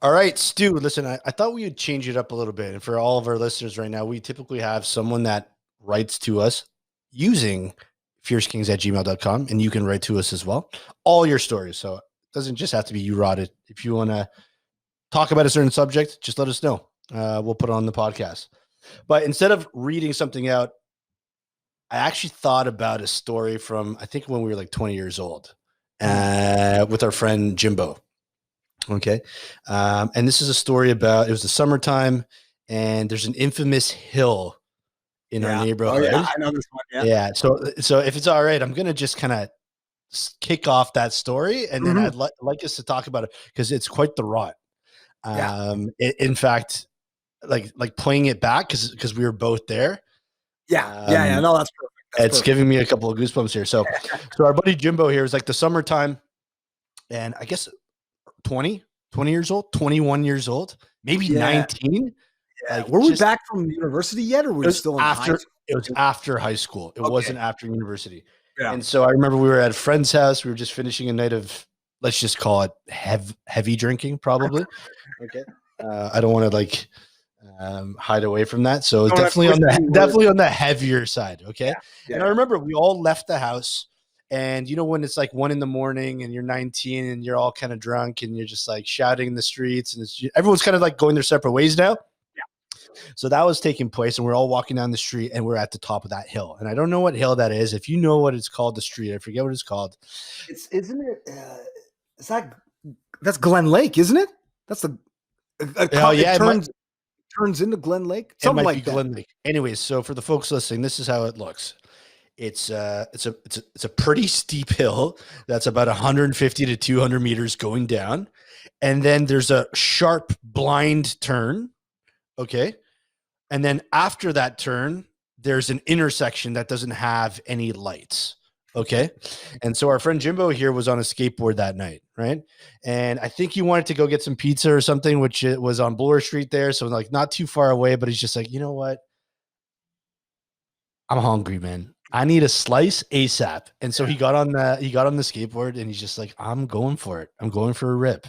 All right, Stu, listen, I thought we would change it up a little bit. And for all of our listeners right now, we typically have someone that writes to us using fiercekingz@gmail.com, and you can write to us as well. All your stories. So it doesn't just have to be you rotted. If you want to talk about a certain subject, just let us know. We'll put it on the podcast. But instead of reading something out, I actually thought about a story from, I think, when we were like 20 years old with our friend Jimbo. Okay. And this is a story about, it was the summertime and there's an infamous hill in our neighborhood. Oh, yeah, I know this one. Yeah. So if it's all right, I'm going to just kind of kick off that story. And then I'd like us to talk about it because it's quite the rot. In fact, like playing it back because we were both there. Yeah. No, that's perfect. It's giving me a couple of goosebumps here. So our buddy Jimbo here is like the summertime, and I guess 20 years old, 21 years old, maybe 19. Yeah. Like, were we back from university yet, or were we still in high school? It was after high school. It wasn't after university. Yeah. And so I remember we were at a friend's house. We were just finishing a night of, let's just call it heavy drinking, probably. Okay. I don't want to hide away from that. So it's definitely on the heavier side. Okay. Yeah. And I remember we all left the house, and you know, when it's like 1 a.m. and you're 19 and you're all kind of drunk and you're just like shouting in the streets, and everyone's kind of like going their separate ways now. Yeah. So that was taking place, and we're all walking down the street, and we're at the top of that hill. And I don't know what hill that is. If you know what it's called, the street, I forget what it's called. Isn't it? That's Glen Lake, isn't it? That's the. Turns into Glen Lake. Something like that. Glen Lake. Anyways, so for the folks listening, this is how it looks. It's a pretty steep hill that's about 150 to 200 meters going down, and then there's a sharp blind turn. Okay, and then after that turn, there's an intersection that doesn't have any lights. Okay. And so our friend Jimbo here was on a skateboard that night, right? And I think he wanted to go get some pizza or something, which it was on Bloor Street there. So like not too far away, but he's just like, you know what? I'm hungry, man. I need a slice ASAP. And so he got on the skateboard, and he's just like, I'm going for it. I'm going for a rip.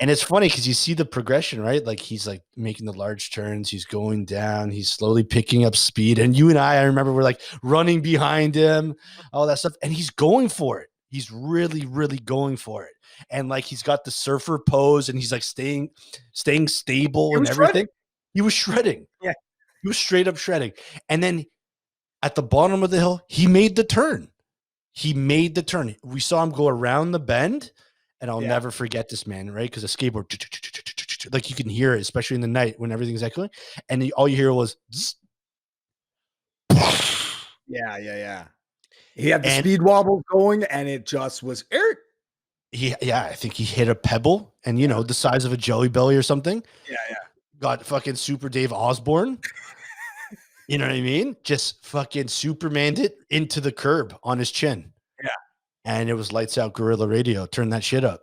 And it's funny because you see the progression, right? Like he's like making the large turns. He's going down. He's slowly picking up speed. And you and I remember we're like running behind him, all that stuff. And he's going for it. He's really, really going for it. And like he's got the surfer pose, and he's like staying stable and everything. Shredding. He was shredding. Yeah. He was straight up shredding. And then at the bottom of the hill, he made the turn. We saw him go around the bend. And I'll never forget this, man, right? Because a skateboard, like you can hear it, especially in the night when everything's echoing. And all you hear was, yeah. He had the speed wobble going, and it just was Eric. I think he hit a pebble, and the size of a Jelly Belly or something. Yeah. Got fucking Super Dave Osborne. You know what I mean? Just fucking Supermaned it into the curb on his chin. Yeah. And it was lights out, Guerrilla Radio. Turn that shit up.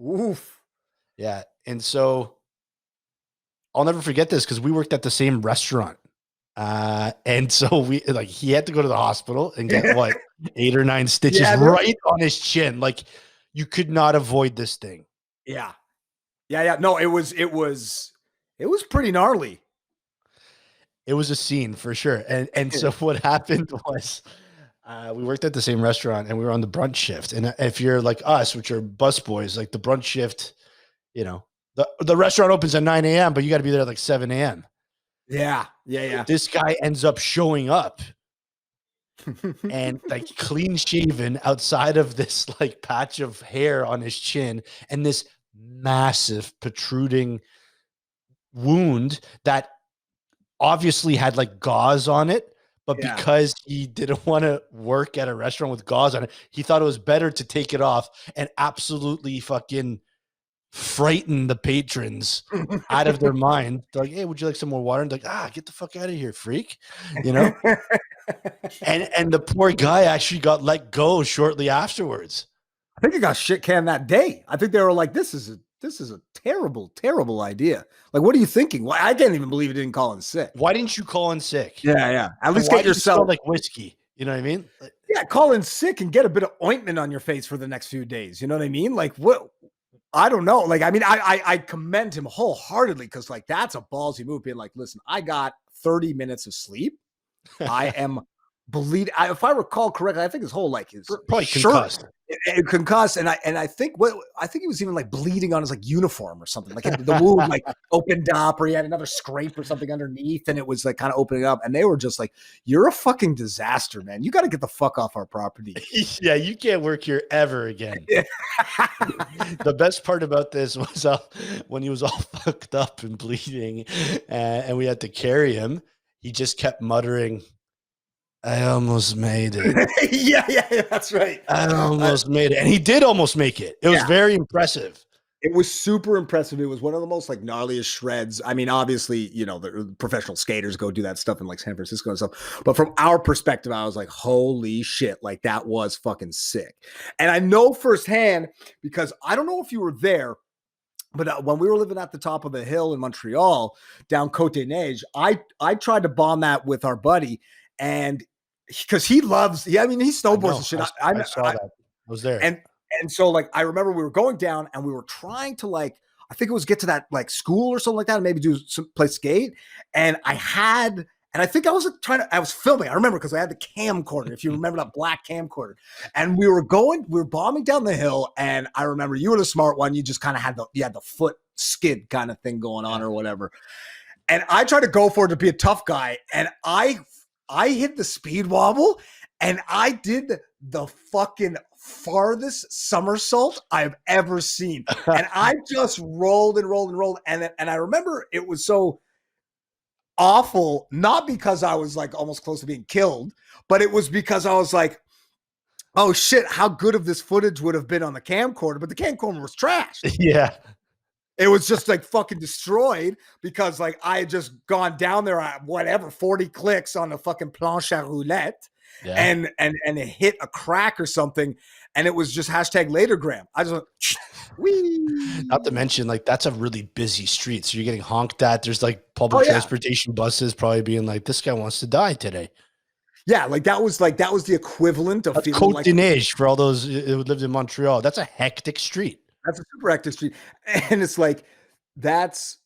Oof. Yeah. And so I'll never forget this because we worked at the same restaurant. And so he had to go to the hospital and get 8 or 9 stitches right on his chin. Like you could not avoid this thing. Yeah. No, it was pretty gnarly. It was a scene for sure. And so what happened was, we worked at the same restaurant, and we were on the brunch shift. And if you're like us, which are bus boys, like the brunch shift, the restaurant opens at 9 a.m., but you got to be there at like 7 a.m. Yeah. This guy ends up showing up and like clean shaven outside of this like patch of hair on his chin and this massive protruding wound that obviously had like gauze on it. But because he didn't want to work at a restaurant with gauze on it, he thought it was better to take it off and absolutely fucking frighten the patrons out of their mind. They're like, hey, would you like some more water? And they're like, get the fuck out of here, freak. And the poor guy actually got let go shortly afterwards. I think he got shit canned that day. I think they were like, this is a terrible, terrible idea. Like, what are you thinking? Why? I can't even believe he didn't call in sick. Why didn't you call in sick? Yeah. At least get yourself like whiskey. You know what I mean? Yeah, call in sick and get a bit of ointment on your face for the next few days. You know what I mean? Like, what? I don't know. Like, I mean, I commend him wholeheartedly because, like, that's a ballsy move. Being like, listen, I got 30 minutes of sleep. I am bleeding. If I recall correctly, I think his whole like his Probably shirt concussed. Concussed, and I think he was even like bleeding on his like uniform or something. Like the wound like opened up, or he had another scrape or something underneath, and it was like kind of opening up. And they were just like, "You're a fucking disaster, man. You got to get the fuck off our property." Yeah, you can't work here ever again. The best part about this was when he was all fucked up and bleeding, and we had to carry him. He just kept muttering, "I almost made it." yeah, that's right. I almost made it. And he did almost make it. It was very impressive. It was super impressive. It was one of the most like gnarliest shreds. I mean, obviously, you know, the professional skaters go do that stuff in like San Francisco and stuff. But from our perspective, I was like, holy shit, like that was fucking sick. And I know firsthand because I don't know if you were there, but when we were living at the top of the hill in Montreal, down Côte des Neiges, I tried to bomb that with our buddy, and because he snowboards and shit. I saw that. I was there. And so like I remember we were going down and we were trying to like, I think it was get to that like school or something like that, and maybe do some play skate. And I think I was filming. I remember because I had the camcorder, if you remember that black camcorder. And we were bombing down the hill. And I remember you were the smart one. You just kind of had the foot skid kind of thing going on or whatever. And I tried to go for it to be a tough guy. And I hit the speed wobble and I did the fucking farthest somersault I've ever seen. And I just rolled and rolled and rolled. And I remember it was so awful, not because I was like almost close to being killed, but it was because I was like, oh shit, how good of this footage would have been on the camcorder, but the camcorder was trash. Yeah. It was just like fucking destroyed because like I had just gone down there at whatever 40 clicks on the fucking planche à roulette and it hit a crack or something, and it was just #latergram. I just went, wee. Not to mention, like, that's a really busy street. So you're getting honked at. There's like public transportation buses probably being like, this guy wants to die today. Yeah, like that was the equivalent of feeling Côte like des Neiges for all those who lived in Montreal. That's a hectic street. That's a super hectic street. And it's like that's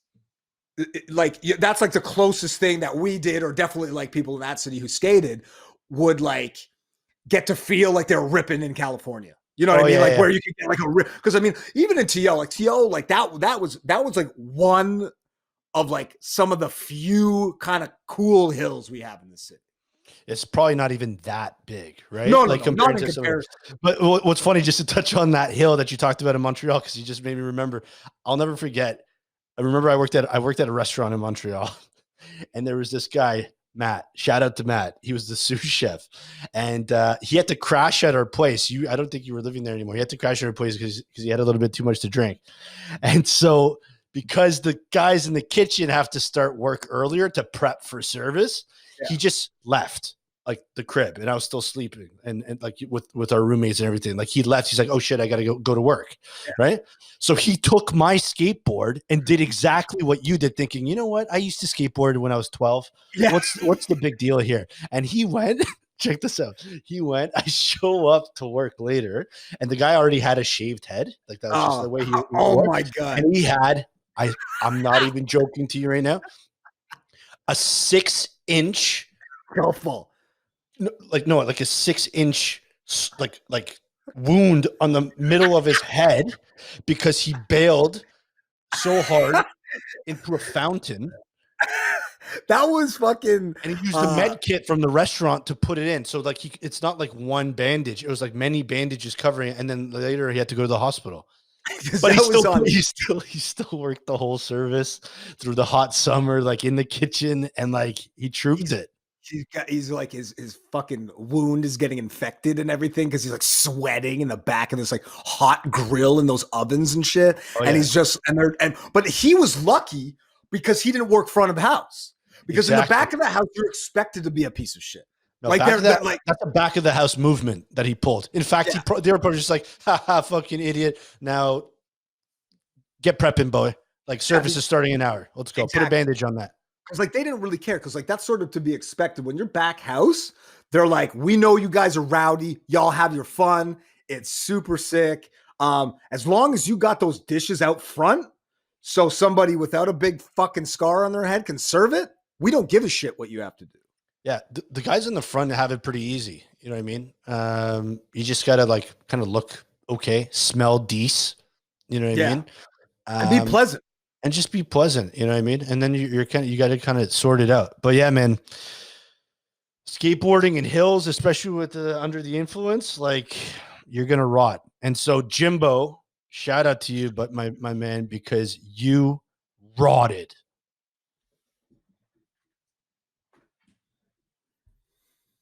like the closest thing that we did, or definitely like people in that city who skated would like get to feel like they're ripping in California. You know what I mean? Like where you could get like a rip. Because I mean, even in TO, like that was like one of like some of the few kind of cool hills we have in the city. It's probably not even that big, right? No, like not in comparison. But what's funny, just to touch on that hill that you talked about in Montreal, because you just made me remember. I'll never forget. I remember I worked at a restaurant in Montreal, and there was this guy, Matt. Shout out to Matt. He was the sous chef, and he had to crash at our place. I don't think you were living there anymore. He had to crash at our place because he had a little bit too much to drink, and so because the guys in the kitchen have to start work earlier to prep for service. Yeah. He just left like the crib, and I was still sleeping, and like with our roommates and everything. Like he left. He's like, "Oh shit, I gotta go to work," right? So he took my skateboard and did exactly what you did, thinking, you know what? I used to skateboard when I was 12. Yeah. What's the big deal here? And he went. Check this out. He went. I show up to work later, and the guy already had a shaved head. Like that was just the way he. Oh my god! And he had. I'm not even joking to you right now. A 6-inch like a 6-inch like wound on the middle of his head because he bailed so hard into a fountain. That was fucking. And he used the med kit from the restaurant to put it in. So like it's not like one bandage. It was like many bandages covering it, and then later he had to go to the hospital. But he still worked the whole service through the hot summer, like in the kitchen, and like he trooped it. He's like his fucking wound is getting infected and everything because he's like sweating in the back of this like hot grill in those ovens and shit. And he's just but he was lucky because he didn't work front of house, because in the back of the house you're expected to be a piece of shit. No, like that's a back of the house movement that he pulled. In fact, they were probably just like, "Ha, fucking idiot! Now get prepping, boy. Like service is starting in an hour. Let's go. Put a bandage on that." Because like they didn't really care, because like that's sort of to be expected when you're back house. They're like, "We know you guys are rowdy. Y'all have your fun. It's super sick. As long as you got those dishes out front, so somebody without a big fucking scar on their head can serve it, we don't give a shit what you have to do. Yeah, the guys in the front have it pretty easy. You know what I mean? You just gotta like kind of look okay, smell decent. You know what I mean? And be pleasant. And just be pleasant. You know what I mean? And then you got to kind of sort it out. But yeah, man, skateboarding in hills, especially with the under the influence, like you're gonna rot. And so Jimbo, shout out to you, but my man, because you rotted